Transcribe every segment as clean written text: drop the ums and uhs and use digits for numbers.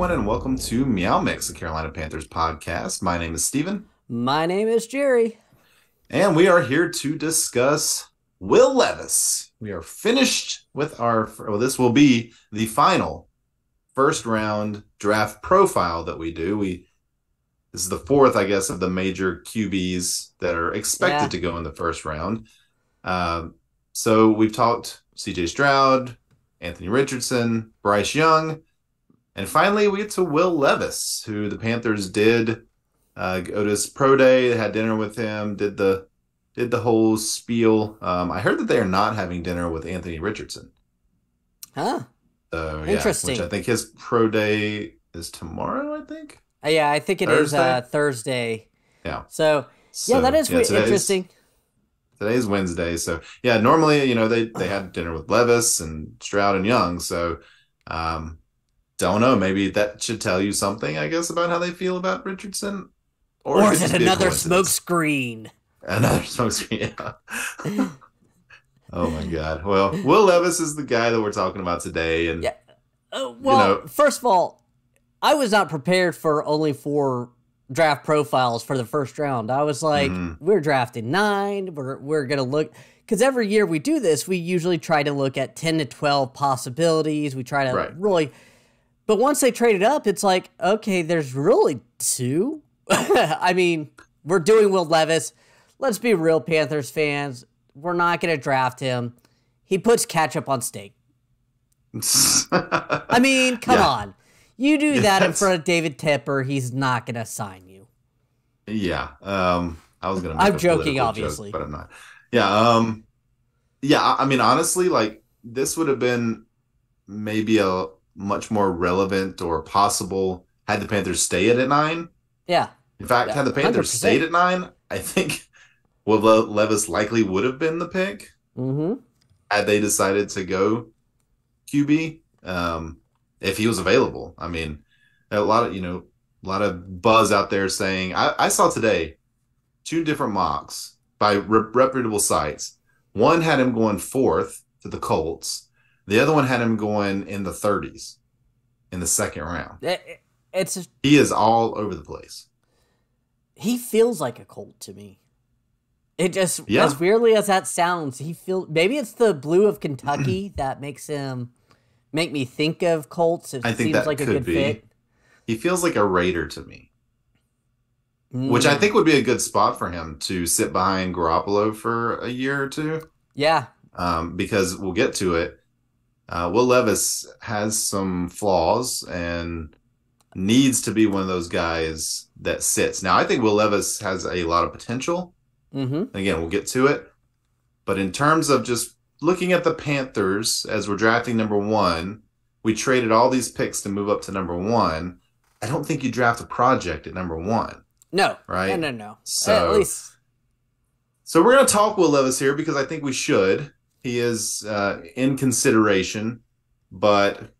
everyone, and welcome to MeowMix, the Carolina Panthers podcast. My name is Steven. My name is Jerry. And we are here to discuss Will Levis. We are finished with this will be the final first round draft profile that we do. This is the fourth, I guess, of the major QBs that are expected to go in the first round. So we've talked CJ Stroud, Anthony Richardson, Bryce Young, and finally we get to Will Levis, who the Panthers did go to his pro day. They had dinner with him, did the whole spiel. I heard that they are not having dinner with Anthony Richardson. Huh. So, interesting. Which I think his pro day is tomorrow, I think. Yeah, I think it is Thursday. Yeah. So that is interesting. Today's Wednesday, so normally they had dinner with Levis and Stroud and Young, so don't know. Maybe that should tell you something, I guess, about how they feel about Richardson, or is it another smoke screen? Another smoke screen. Yeah. Oh my God. Well, Will Levis is the guy that we're talking about today, and first of all, I was not prepared for only 4 draft profiles for the first round. I was like, we're drafting 9. We're gonna look, because every year we do this, we usually try to look at 10 to 12 possibilities. We try to really, but once they traded up, it's like, okay, there's really 2. I mean, we're doing Will Levis. Let's be real, Panthers fans. We're not gonna draft him. He puts ketchup on steak. I mean, come on. You do that in front of David Tepper, he's not going to sign you. Yeah. I was going to make I'm joking, obviously. Joke, but I'm not. Yeah. I mean, honestly, like, this would have been maybe a much more relevant or possible had the Panthers stayed at 9. Yeah. In fact, had the Panthers 100%. Stayed at 9, I think Will Levis likely would have been the pick. Had they decided to go QB. If he was available. I mean, a lot of buzz out there saying, I saw today 2 different mocks by reputable sites. One had him going 4th to the Colts. The other one had him going in the 30s in the second round. He is all over the place. He feels like a Colt to me. It just, as weirdly as that sounds, maybe it's the blue of Kentucky that makes him make me think of Colts. It seems like a good fit. He feels like a Raider to me, which I think would be a good spot for him to sit behind Garoppolo for a year or 2. Yeah. Because we'll get to it. Will Levis has some flaws and needs to be one of those guys that sits. Now, I think Will Levis has a lot of potential. Again, we'll get to it. But in terms of just looking at the Panthers as we're drafting number 1, we traded all these picks to move up to number 1. I don't think you draft a project at number 1. No. Right? No. So, at least. So we're going to talk Will Levis here because I think we should. He is in consideration, but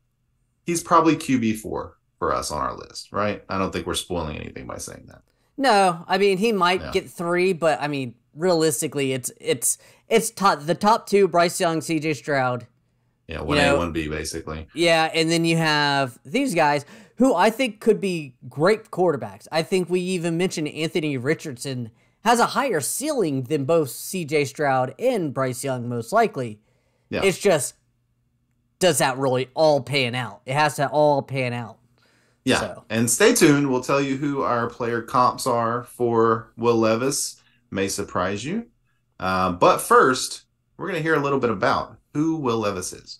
he's probably QB4 for us on our list, right? I don't think we're spoiling anything by saying that. No. I mean, he might get 3, but I mean, realistically, it's the top 2, Bryce Young, CJ Stroud. Yeah, 1A, 1B, basically. Yeah, and then you have these guys who I think could be great quarterbacks. I think we even mentioned Anthony Richardson has a higher ceiling than both CJ Stroud and Bryce Young, most likely. Yeah. It's just, does that really all pan out? It has to all pan out. Yeah, and stay tuned. We'll tell you who our player comps are for Will Levis. May surprise you. But first, we're going to hear a little bit about who Will Levis is.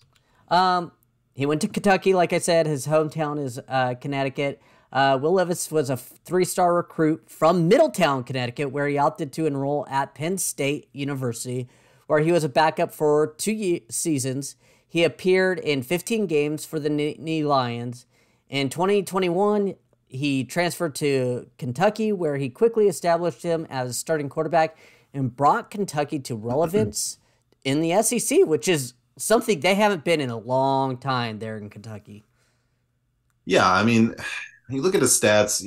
He went to Kentucky, like I said. His hometown is Connecticut. Will Levis was a 3-star recruit from Middletown, Connecticut, where he opted to enroll at Penn State University, where he was a backup for 2 seasons. He appeared in 15 games for the Nittany Lions. In 2021, he transferred to Kentucky, where he quickly established him as a starting quarterback and brought Kentucky to relevance in the SEC, which is something they haven't been in a long time there in Kentucky. Yeah, I mean, you look at his stats,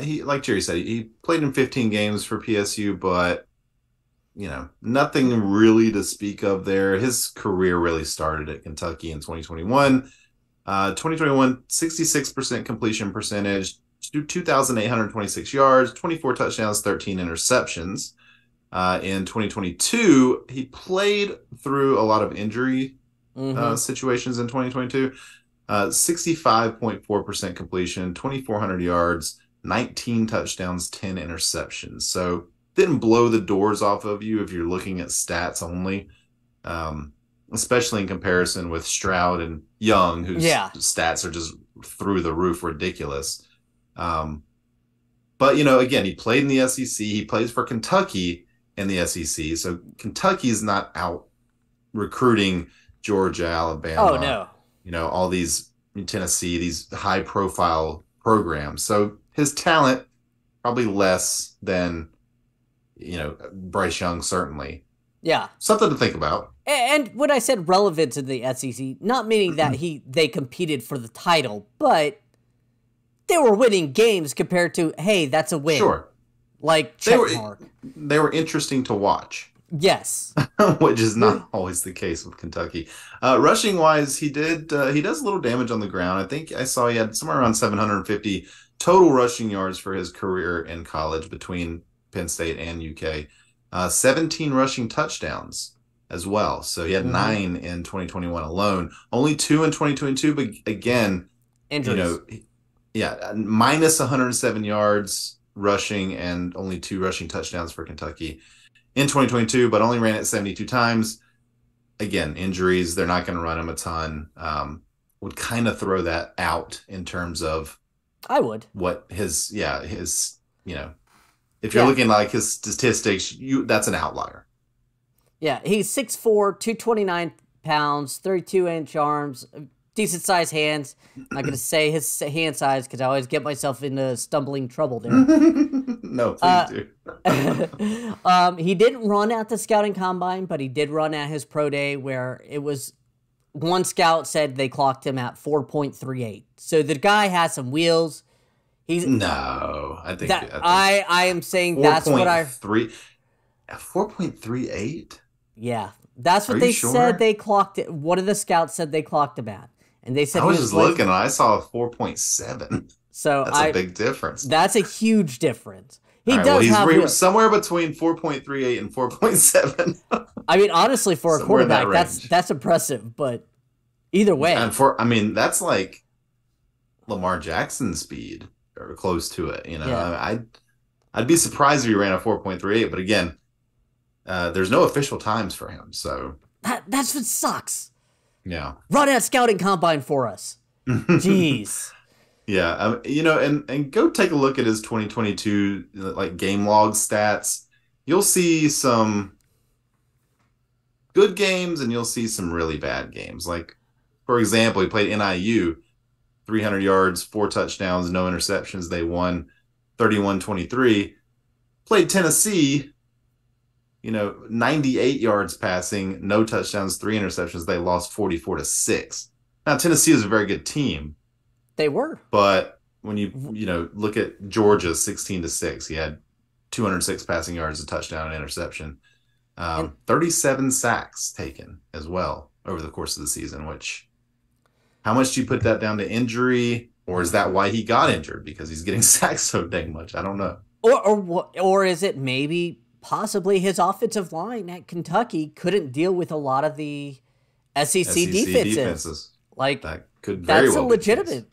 he, like Jerry said, he played in 15 games for PSU, but, nothing really to speak of there. His career really started at Kentucky in 2021. 2021, 66% completion percentage, 2,826 yards, 24 touchdowns, 13 interceptions. In 2022, he played through a lot of injury Mm-hmm. situations in 2022. 65.4% completion, 2,400 yards, 19 touchdowns, 10 interceptions. So didn't blow the doors off of you if you're looking at stats only, um, especially in comparison with Stroud and Young, whose Yeah. stats are just through the roof ridiculous. Um, but, you know, again, he played in the SEC. He plays for Kentucky in the SEC. So Kentucky's not out recruiting Georgia, Oh Alabama, no. you know, all these Tennessee, these high profile programs. So his talent probably less than, you know, Bryce Young, certainly. Yeah. Something to think about. And when I said relevant to the SEC, not meaning that they competed for the title, but they were winning games compared to, hey, that's a win. Sure. Like They check were mark. they were interesting to watch. Yes. Which is not always the case with Kentucky. Rushing wise, he does a little damage on the ground. I think I saw he had somewhere around 750 total rushing yards for his career in college between Penn State and UK. 17 rushing touchdowns as well. So he had Mm-hmm. 9 in 2021 alone. Only 2 in 2022, but again, you Injuries. know, yeah, minus 107 yards rushing and only 2 rushing touchdowns for Kentucky in 2022, but only ran it 72 times. Again, injuries, they're not going to run him a ton. Would kind of throw that out in terms of I would. what his, you know, if you're Yeah. looking like his statistics, that's an outlier. Yeah. He's 6'4", 229 pounds, 32-inch arms, decent sized hands. I'm not going to say his hand size because I always get myself into stumbling trouble there. No, please do. He didn't run at the scouting combine, but he did run at his pro day where it was one scout said they clocked him at 4.38. So the guy has some wheels. He's No, that I think I am saying that's what I 4.3 4.38. yeah. That's Are what you they said sure? they clocked it. One of the scouts said they clocked him at. And they said I he was was just like looking and I saw a 4.7. so That's a I big difference. that's a huge difference. All He right. Well, does have wheels. somewhere between 4.38 and 4.7. I mean, honestly, for a Somewhere in that quarterback, range. that's impressive, but either And way. I mean, that's like Lamar Jackson speed or close to it. You know, Yeah. I'd be surprised if he ran a 4.38. But again, there's no official times for him. So, That's what sucks. yeah. Run that scouting combine for us. Jeez. Yeah, you know, and go take a look at his 2022 like game log stats. You'll see some good games and you'll see some really bad games. Like, for example, he played NIU, 300 yards, 4 touchdowns, no interceptions. They won 31-23. Played Tennessee, you know, 98 yards passing, no touchdowns, 3 interceptions. They lost 44-6. Now, Tennessee is a very good team, They were. but when you know look at Georgia 16-6, he had 206 passing yards, a touchdown, and interception. And 37 sacks taken as well over the course of the season. Which, how much do you put that down to injury, or is that why he got injured because he's getting sacked so dang much? I don't know. or is it maybe possibly his offensive line at Kentucky couldn't deal with a lot of the SEC SEC defenses? defenses, Like that could very that's a well be the case. legitimate.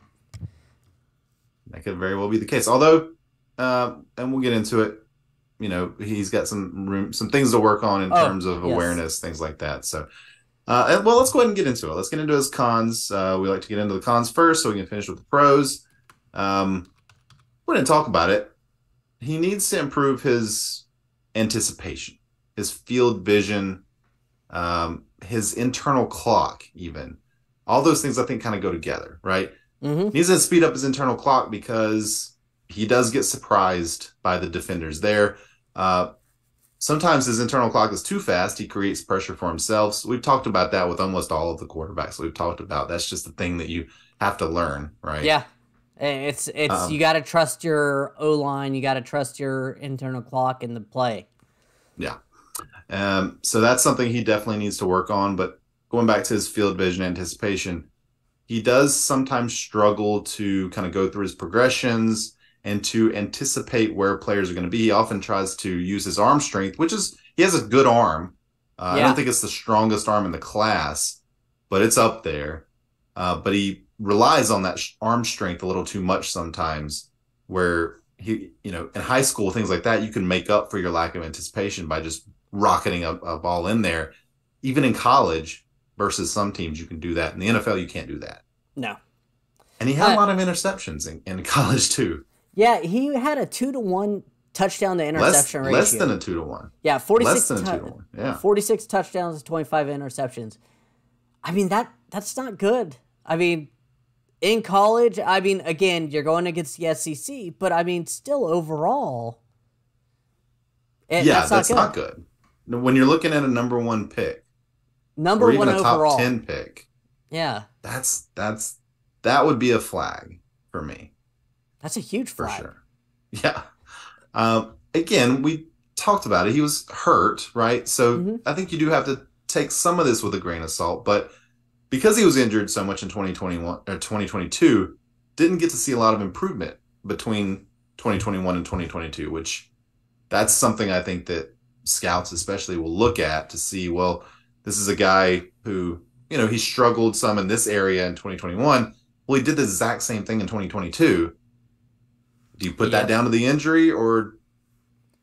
That could very well be the case. Although, and we'll get into it. You know, he's got some things to work on in Oh, terms of yes. awareness, things like that. So, well, let's go ahead and get into it. Let's get into his cons. We like to get into the cons first, so we can finish with the pros. We're going to talk about it. He needs to improve his anticipation, his field vision, his internal clock, even. All those things I think kind of go together, right? Mm-hmm. He needs to speed up his internal clock because he does get surprised by the defenders there. Uh, Sometimes his internal clock is too fast. He creates pressure for himself. So we've talked about that with almost all of the quarterbacks we've talked about. That's just the thing that you have to learn, right? Yeah. It's you Um, got to trust your O line. You got to trust your internal clock in the play. yeah. So that's something he definitely needs to work on. But going back to his field vision anticipation, he does sometimes struggle to kind of go through his progressions and to anticipate where players are going to be. He often tries to use his arm strength, which is he has a good arm. I don't Yeah. think it's the strongest arm in the class, but it's up there. But he relies on that arm strength a little too much sometimes, where in high school, things like that, you can make up for your lack of anticipation by just rocketing a ball in there. Even in college, versus some teams, you can do that. In the NFL, you can't do that. No. And he had a lot of interceptions in college too. Yeah, he had a 2-to-1 touchdown to interception ratio. Less than a 2-to-1. Yeah, 46 less than a 2-to-1. Yeah. 46 touchdowns, 25 interceptions. I mean, that's not good. I mean, in college, I mean, again, you're going against the SEC, but I mean, still overall, that's not good. When you're looking at a number 1 pick, number or even one a top overall. 10 pick, yeah, that would be a flag for me. That's a huge flag. For sure. Yeah. Again, we talked about it. He was hurt, right? So I think you do have to take some of this with a grain of salt. But because he was injured so much in 2021 or 2022, didn't get to see a lot of improvement between 2021 and 2022, which that's something I think that scouts especially will look at to see, well, this is a guy who, he struggled some in this area in 2021. Well, he did the exact same thing in 2022. Do you put that down to the injury, or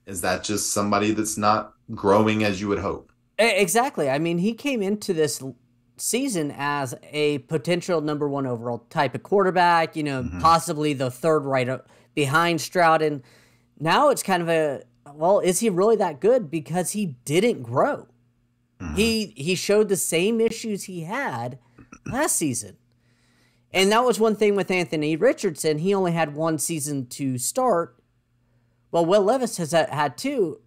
is that just somebody that's not growing as you would hope? Exactly. I mean, he came into this season as a potential number 1 overall type of quarterback, possibly the third right behind Stroud. And now it's kind of is he really that good? Because he didn't grow. He showed the same issues he had last season. And that was one thing with Anthony Richardson. He only had 1 season to start. Well, Will Levis has had 2,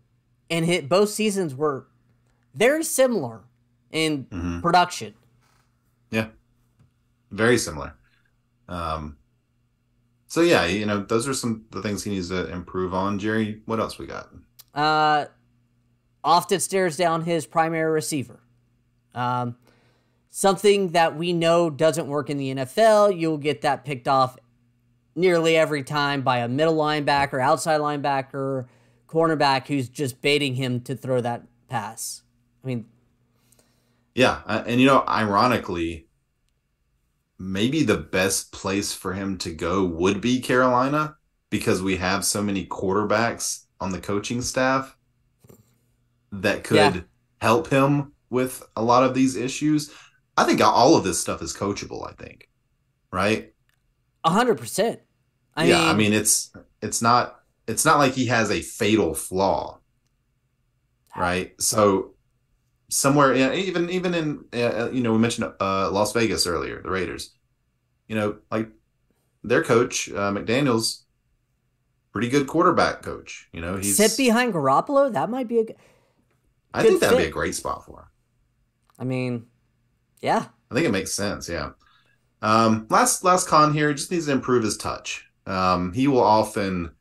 and both seasons were very similar in production. Yeah, very similar. So yeah, those are some of the things he needs to improve on. Jerry, what else we got? Often stares down his primary receiver. Something that we know doesn't work in the NFL. You'll get that picked off nearly every time by a middle linebacker, outside linebacker, cornerback who's just baiting him to throw that pass. I mean, yeah, and ironically, maybe the best place for him to go would be Carolina, because we have so many quarterbacks on the coaching staff that could help him with a lot of these issues. I think all of this stuff is coachable, I think. Right? 100%. I mean it's not like he has a fatal flaw. Right? So somewhere even in we mentioned Las Vegas earlier, the Raiders. Like their coach, McDaniels, pretty good quarterback coach. He's sit behind Garoppolo. That might be a good I think that'd fit. be a great spot for him. I mean, yeah. I think it makes sense, yeah. Last con here, just needs to improve his touch. He will often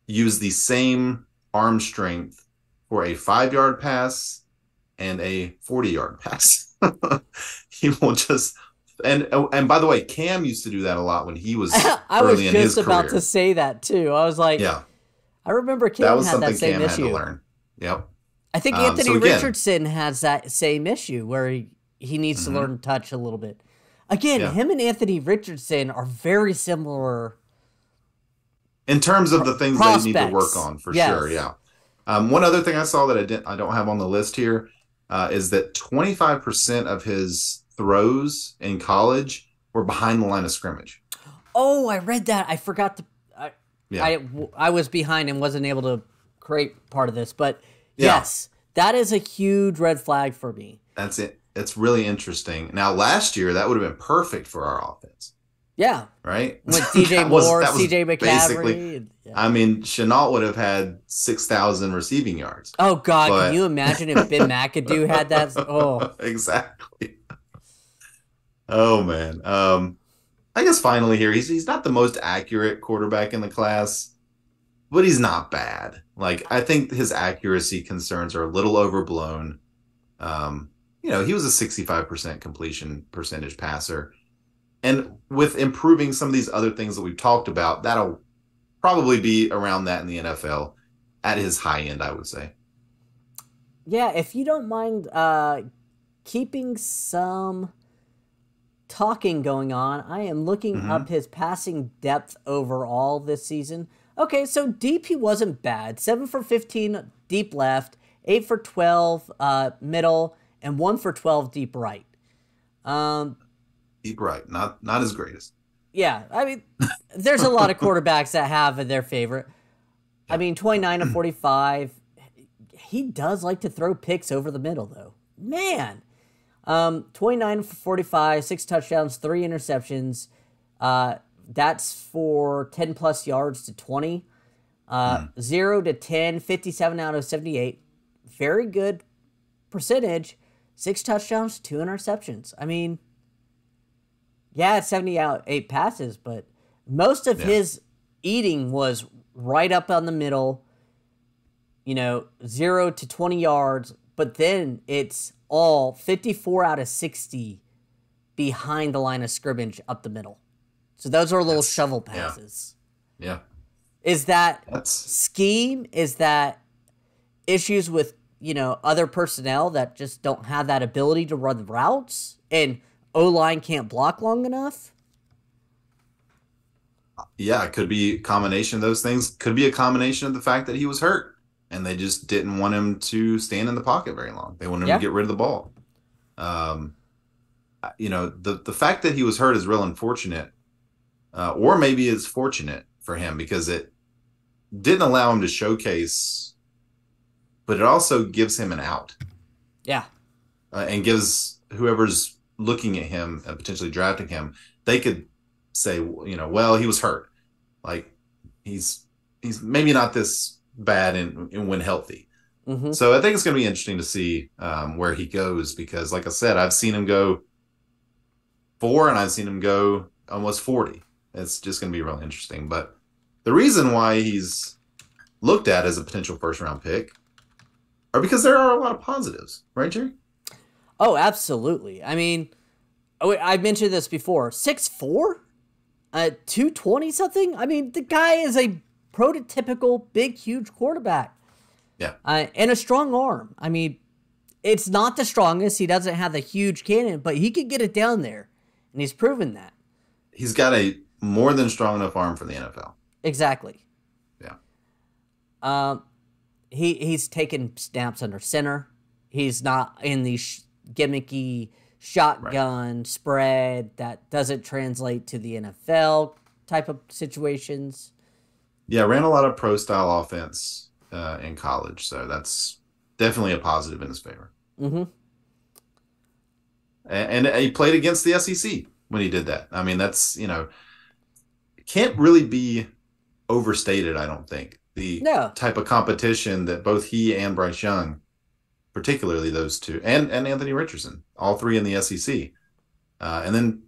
use the same arm strength for a 5-yard pass and a 40-yard pass. He will just and by the way, Cam used to do that a lot when he was early in his career. I was just about to say that too. I was like, yeah, I remember Cam had that same Cam issue. Had to learn. Yep. I think Anthony Richardson has that same issue where he needs to learn touch a little bit. Again, him and Anthony Richardson are very similar in terms of the things they need to work on, for sure. Yeah. One other thing I saw that I don't have on the list here is that 25% of his throws in college were behind the line of scrimmage. Oh, I read that. I forgot to. I was behind and wasn't able to create part of this, but yes, that is a huge red flag for me. That's it. It's really interesting. Now, last year that would have been perfect for our offense. Yeah. Right? With DJ Moore, CJ McCaffrey. I mean, Chenault would have had 6,000 receiving yards. Oh, God. Can you imagine if Ben McAdoo had that? Oh. Exactly. Oh, man. I guess finally here, he's not the most accurate quarterback in the class, but he's not bad. Like, I think his accuracy concerns are a little overblown. he was a 65% completion percentage passer. And with improving some of these other things that we've talked about, that'll probably be around that in the NFL at his high end, I would say. Yeah, if you don't mind keeping some talking going on, I am looking up Mm-hmm. his passing depth overall this season. Okay, so deep he wasn't bad. 7 for 15 deep left, 8 for 12 middle, and 1 for 12 deep right. Um, Deep right, not his greatest. yeah, I mean, there's a lot of quarterbacks that have in their favorite. I Yeah. mean, 29 to 45. He does like to throw picks over the middle, though. Man. 29 for 45, 6 touchdowns, 3 interceptions. That's for 10 plus yards to 20. 0 to 10, 57 out of 78. Very good percentage. 6 touchdowns, 2 interceptions. I mean, yeah, it's 70 out 8 passes, but most of Yeah. his eating was right up on the middle, 0 to 20 yards, but then it's all 54 out of 60 behind the line of scrimmage up the middle. So those are little shovel passes. Yeah. Is that That's scheme? Is that issues with, other personnel that just don't have that ability to run routes and O-line can't block long enough? Yeah, it could be a combination of those things. Could be a combination of the fact that he was hurt and they just didn't want him to stand in the pocket very long. They wanted him to get rid of the ball. The fact that he was hurt is real unfortunate, or maybe it's fortunate for him because it didn't allow him to showcase, but it also gives him an out. Yeah. And gives whoever's looking at him and potentially drafting him, they could say, well, he was hurt. Like he's maybe not this bad in when healthy. Mm-hmm. So I think it's going to be interesting to see where he goes because, like I said, I've seen him go 4 and I've seen him go almost 40. It's just going to be really interesting. But the reason why he's looked at as a potential first round pick are because there are a lot of positives, right, Jerry? Oh, absolutely. I mean, I mentioned this before. 6'4", 220 something. I mean, the guy is a prototypical big, huge quarterback. Yeah. And a strong arm. I mean, it's not the strongest. He doesn't have the huge cannon, but he can get it down there, and he's proven that. He's got a more than strong enough arm for the NFL. Exactly. Yeah. He's taken snaps under center. He's not in the gimmicky shotgun spread that doesn't translate to the NFL type of situations. Yeah, ran a lot of pro style offense in college, so that's definitely a positive in his favor. Mm-hmm. And he played against the SEC when he did that. I mean, that's can't really be overstated. I don't think the type of competition that both he and Bryce Young, particularly those two, and Anthony Richardson, all three in the SEC, and then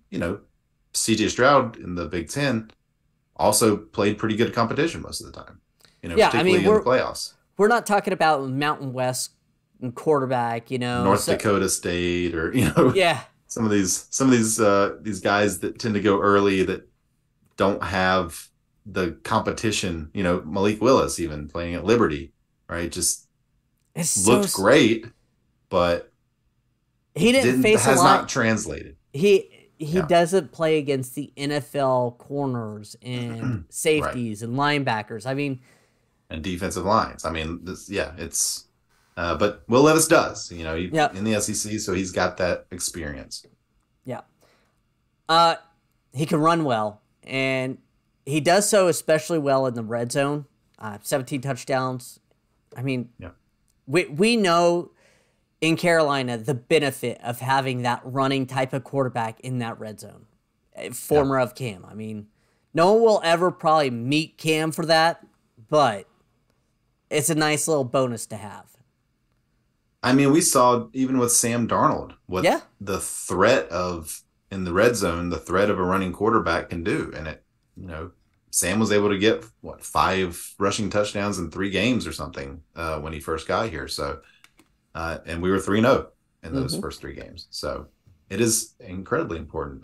C.J. Stroud in the Big Ten also played pretty good competition most of the time. Particularly in the playoffs. We're not talking about Mountain West quarterback, North Dakota State, or some of these guys that tend to go early that don't have the competition. Malik Willis even playing at Liberty, right? Just looked great, but he has not translated. He doesn't play against the NFL corners and safeties and linebackers. I mean, and defensive lines. I mean, but Will Levis does. In the SEC, so he's got that experience. Yeah. He can run well, and he does so especially well in the red zone. 17 touchdowns. I mean, we know in Carolina the benefit of having that running type of quarterback in that red zone. Former of Cam. I mean, no one will ever probably meet Cam for that, but it's a nice little bonus to have. I mean, we saw even with Sam Darnold what the threat of in the red zone, the threat of a running quarterback can do. And Sam was able to get 5 rushing touchdowns in 3 games or something when he first got here. So, and we were 3-0 in those Mm-hmm. first 3 games. So it is incredibly important.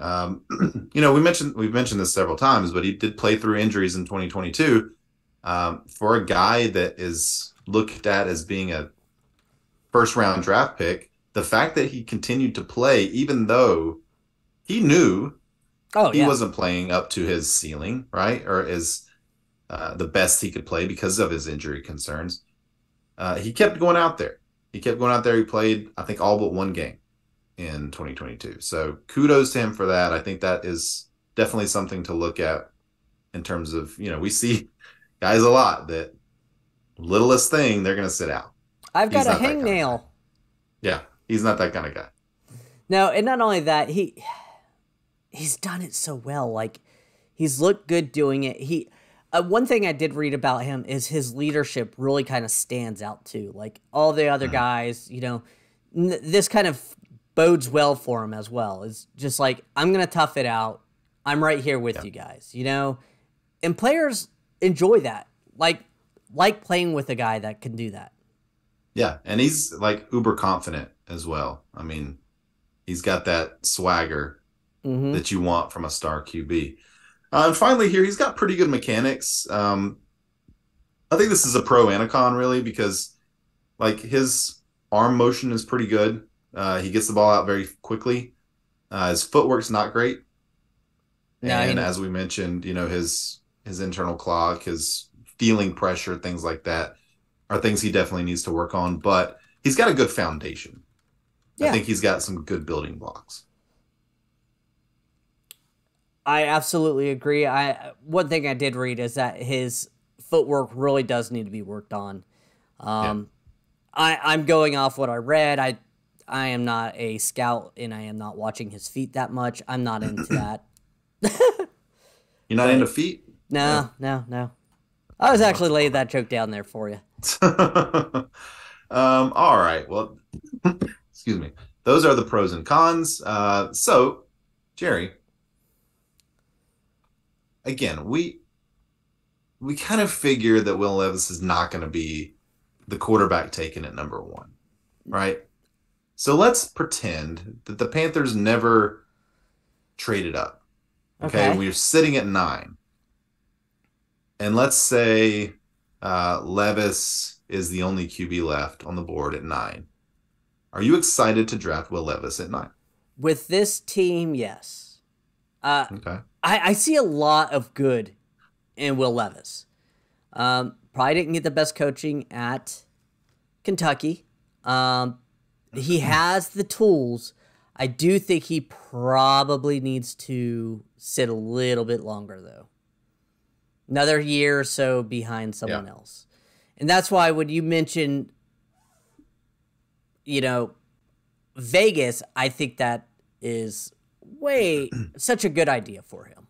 We've mentioned this several times, but he did play through injuries in 2022. For a guy that is looked at as being a first round draft pick, the fact that he continued to play, even though he knew Oh he yeah. wasn't playing up to his ceiling, right, or as the best he could play because of his injury concerns, he kept going out there. He kept going out there. He played, I think, all but 1 game in 2022. So kudos to him for that. I think that is definitely something to look at in terms of, we see guys a lot that littlest thing, they're going to sit out. I've got He's a not that kind of guy. hangnail. Yeah, he's not that kind of guy. No, and not only that, he's done it so well. Like he's looked good doing it. One thing I did read about him is his leadership really kind of stands out too. Like all the other Mhm. guys, this kind of bodes well for him as well. It's just like I'm gonna tough it out. I'm right here with Yeah. you guys. And players enjoy that. Like playing with a guy that can do that. Yeah, and he's like uber confident as well. I mean, he's got that swagger Mm-hmm. that you want from a star QB. And finally, here he's got pretty good mechanics. I think this is a pro and a con really because like his arm motion is pretty good. He gets the ball out very quickly. His footwork's not great, No, and as we mentioned, his internal clock, his feeling pressure, things like that are things he definitely needs to work on. But he's got a good foundation. I yeah. think he's got some good building blocks. I absolutely agree. One thing I did read is that his footwork really does need to be worked on. Yeah, Um, I'm going off what I read. I am not a scout and I am not watching his feet that much. I'm not into that. you're not into But feet. Yeah. no, no, no. I was actually laying that joke down there for you. All right. Well, excuse me. Those are the pros and cons. So, Jerry, again, we kind of figure that Will Levis is not going to be the quarterback taken at number 1, right? So let's pretend that the Panthers never traded up. Okay, Okay. we're sitting at 9, and let's say Levis is the only QB left on the board at 9. Are you excited to draft Will Levis at 9? With this team, yes. Uh, Okay. I see a lot of good in Will Levis. Probably didn't get the best coaching at Kentucky. He has the tools. I do think he probably needs to sit a little bit longer, though. Another year or so behind Yeah. someone else. And that's why when you mention, you know, Vegas, I think that is such a good idea for him.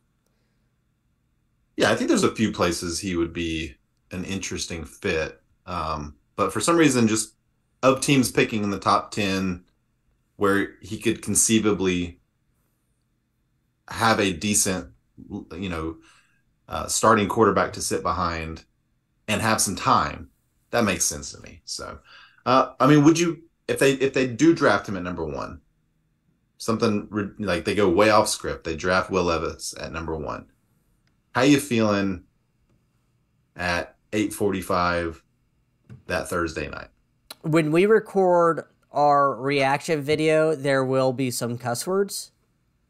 Yeah, I think there's a few places he would be an interesting fit. But for some reason, just of teams picking in the top 10 where he could conceivably have a decent, you know, starting quarterback to sit behind and have some time, that makes sense to me. So, I mean, would you, if they do draft him at number 1, something like they go way off script, they draft Will Levis at number 1. How you feeling at 8:45 that Thursday night? When we record our reaction video, there will be some cuss words.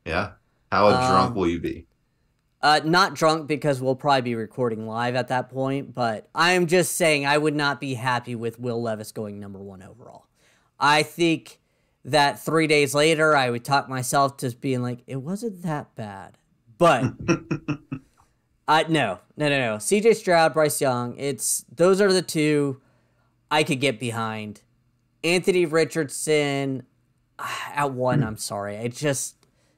Yeah. How drunk Um, will you be? Not drunk because we'll probably be recording live at that point, but I'm just saying I would not be happy with Will Levis going number 1 overall. I think that 3 days later, I would talk myself to being like, it wasn't that bad. But no. CJ Stroud, Bryce Young, those are the two I could get behind. Anthony Richardson at 1, I'm sorry.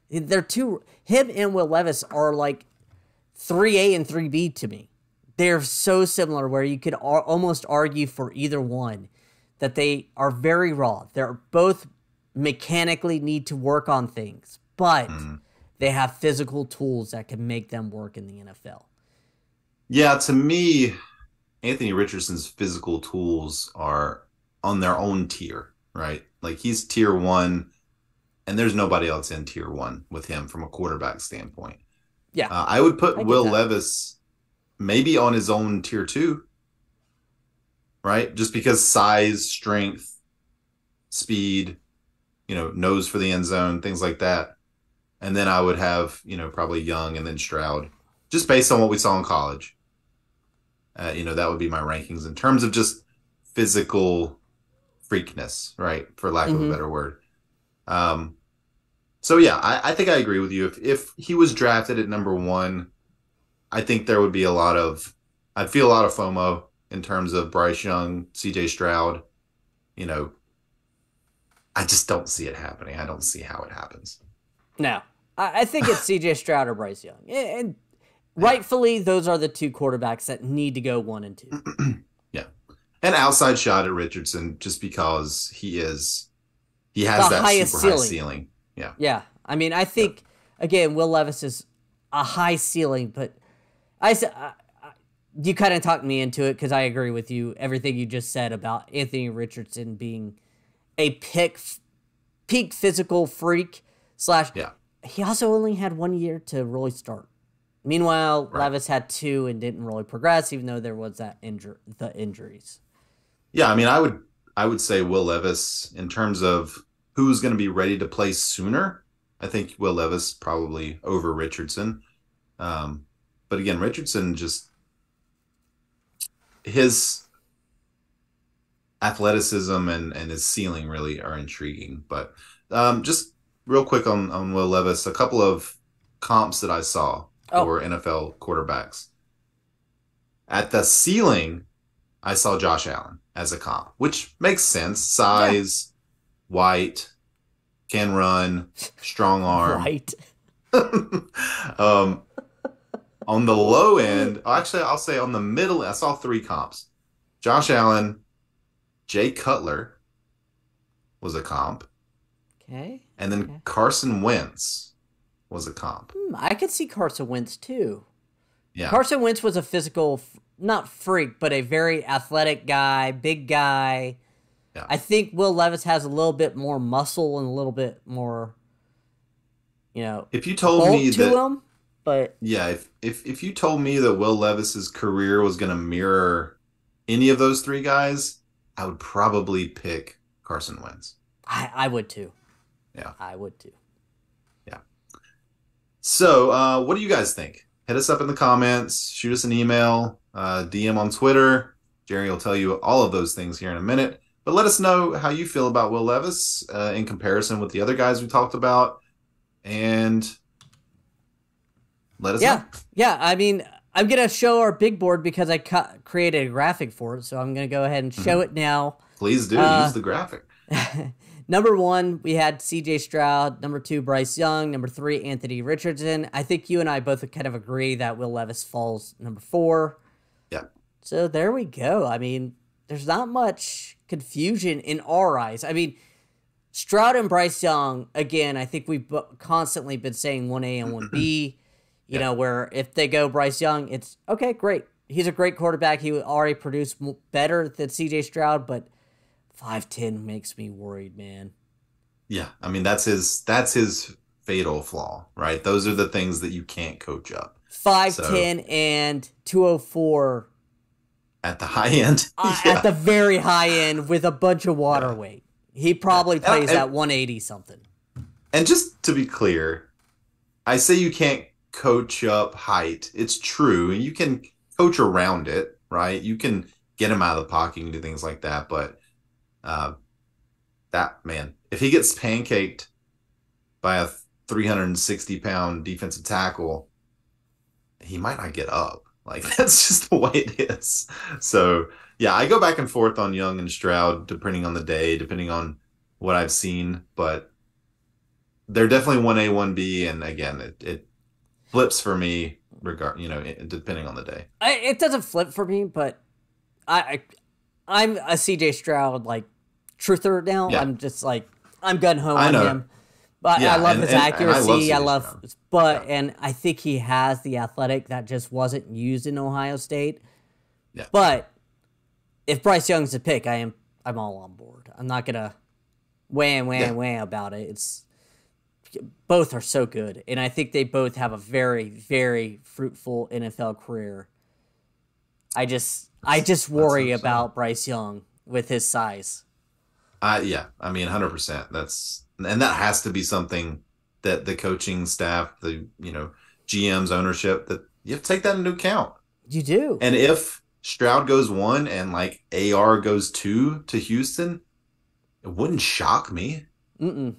They're two, him and Will Levis are like 3A and 3B to me. They're so similar where you could almost argue for either one that they are very raw. They're both mechanically need to work on things, but Mm. they have physical tools that can make them work in the NFL. Yeah, to me, Anthony Richardson's physical tools are on their own tier, right? Like he's tier one, and there's nobody else in tier one with him from a quarterback standpoint. Yeah, I would put I get Will that. Levis maybe on his own tier two, right? Just because size, strength, speed, nose for the end zone, things like that. And then I would have, probably Young and then Stroud, just based on what we saw in college. That would be my rankings in terms of just physical freakness, right? For lack of a Mm-hmm. better word. Um, so yeah, I think I agree with you. If he was drafted at number one, I think there would be I'd feel a lot of FOMO in terms of Bryce Young, CJ Stroud. You know, I just don't see it happening. I don't see how it happens. No, I think it's C.J. Stroud or Bryce Young, and Yeah. rightfully, those are the two quarterbacks that need to go 1 and 2. Yeah. An outside shot at Richardson just because he has The that highest super high ceiling. ceiling. Yeah. Yeah, I mean, I Yep. think again, Will Levis is a high ceiling, but I said you kind of talked me into it because I agree with you. Everything you just said about Anthony Richardson being a peak physical freak slash. Yeah. He also only had 1 year to really start. Meanwhile, Right. Levis had two and didn't really progress, even though there was the injuries. Yeah, I mean, I would say Will Levis in terms of who's going to be ready to play sooner. I think Will Levis probably over Richardson. Um, but again, Richardson just his athleticism and his ceiling really are intriguing. But just real quick on Will Levis, a couple of comps that I saw Oh, for NFL quarterbacks. At the ceiling, I saw Josh Allen as a comp, which makes sense. yeah, Size, white, can run, strong arm. right. um, on the low end, actually, I'll say on the middle, I saw three comps. Josh Allen, Jay Cutler was a comp, Okay, and then okay. Carson Wentz was a comp. I could see Carson Wentz too. Yeah, Carson Wentz was a physical, not freak, but a very athletic guy, big guy. yeah. I think Will Levis has a little bit more muscle and a little bit more, If you told me bulk to that, him. But yeah, if you told me that Will Levis's career was going to mirror any of those three guys, I would probably pick Carson Wentz. I would too. Yeah, I would too. yeah. So, what do you guys think? Hit us up in the comments, shoot us an email, DM on Twitter. Jerry will tell you all of those things here in a minute. But let us know how you feel about Will Levis in comparison with the other guys we talked about, and let us know. Yeah, yeah. I mean, I'm gonna show our big board because I created a graphic for it, so I'm gonna go ahead and show Mhm. it now. Please do use Uh, the graphic. Number one, we had C.J. Stroud. Number two, Bryce Young. Number three, Anthony Richardson. I think you and I both kind of agree that Will Levis falls number four. Yeah, So there we go. I mean, there's not much confusion in our eyes. I mean, Stroud and Bryce Young, again, I think we've constantly been saying 1A and 1B, yeah, where if they go Bryce Young, it's okay, great. He's a great quarterback. He already produced better than CJ Stroud, but 5'10" makes me worried, man. yeah. I mean, that's his fatal flaw, right? Those are the things that you can't coach up. So 5'10" and 204 at the high end, at yeah, the very high end with a bunch of water yeah, weight. He yeah. probably And, plays at 180 something. and just to be clear, I say you can't coach up height. It's true, and you can coach around it, right? You can get him out of the pocket and do things like that. But uh, that man, if he gets pancaked by a 360-pound defensive tackle, he might not get up. Like that's just the way it is. So yeah, I go back and forth on Young and Stroud depending on the day, depending on what I've seen. But they're definitely 1A, 1B, and again, it flips for me depending on the day. It doesn't flip for me, but I, I'm a CJ Stroud like truther now. Yeah, I'm just like I'm gun ho I on know. him. But I Yeah, love his and I love accuracy. I CJ love, Stroud. Yeah, and I think he has the athletic that just wasn't used in Ohio State. yeah, But if Bryce Young's the pick, I'm all on board. I'm not gonna wham, Yeah, wham, wham about it. It's both are so good, and I think they both have a very, very fruitful NFL career. I just let's worry hope so. about Bryce Young with his size. Yeah, I mean, 100%. And that has to be something that the coaching staff, the GM's ownership, that you have to take that into account. You do. And if Stroud goes one and like AR goes two to Houston, it wouldn't shock me. Mm-mm.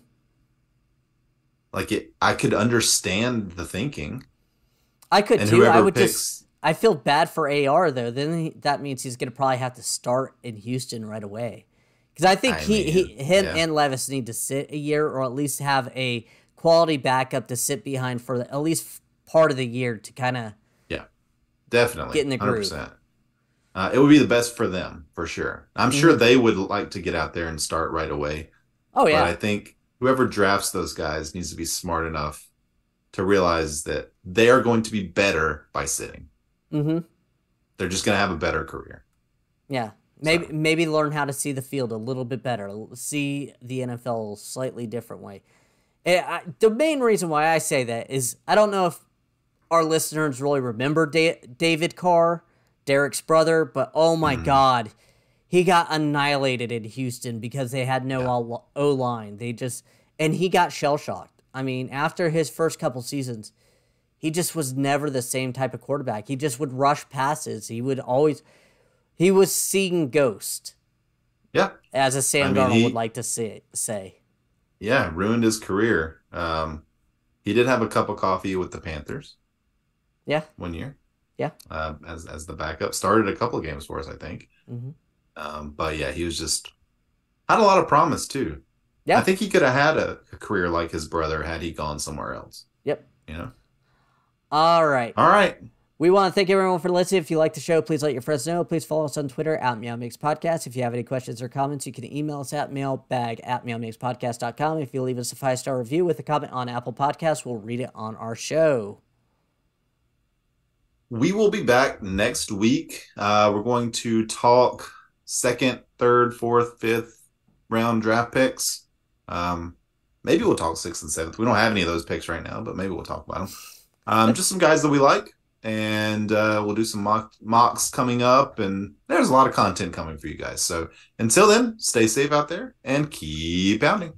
I could understand the thinking. I could And too. I whoever would just. picks, I feel bad for AR though. That means he's going to probably have to start in Houston right away. Because I think I mean, him yeah, and Levis need to sit a year, or at least have a quality backup to sit behind for at least part of the year to kind of yeah, get definitely, in the groove. 100%. It would be the best for them for sure. I'm sure Hmm. they would like to get out there and start right away. Oh But yeah. I think whoever drafts those guys needs to be smart enough to realize that they are going to be better by sitting. Hmm. They're just going to have a better career. Yeah. So, Maybe learn how to see the field a little bit better. See the NFL a slightly different way. The main reason why I say that is I don't know if our listeners really remember David Carr, Derek's brother, but oh my mm, God, he got annihilated in Houston because they had yeah, no O line. And he got shell shocked. I mean, after his first couple seasons, he just was never the same type of quarterback. He just would rush passes. He was seeing ghost, yeah. as a I Sam mean, Darnold would like to say. yeah, ruined his career. He did have a cup of coffee with the Panthers Yeah, 1 year, yeah. as the backup. Started a couple of games for us, I think. Hmm. But yeah, he was just had a lot of promise too. I Yeah, think he could have had a career like his brother had he gone somewhere else. yep. You know. All right. All right. We want to thank everyone for listening. If you like the show, please let your friends know. Please follow us on Twitter at MeowMix Podcast. If you have any questions or comments, you can email us at mailbag@meowmixpodcast.com. If you leave us a 5-star review with a comment on Apple Podcasts, we'll read it on our show. We will be back next week. We're going to talk second, third, fourth, fifth round draft picks. Maybe we'll talk sixth and seventh. We don't have any of those picks right now, but maybe we'll talk about them. Just some guys that we like, and we'll do some mocks coming up. And there's a lot of content coming for you guys. So until then, stay safe out there and keep pounding.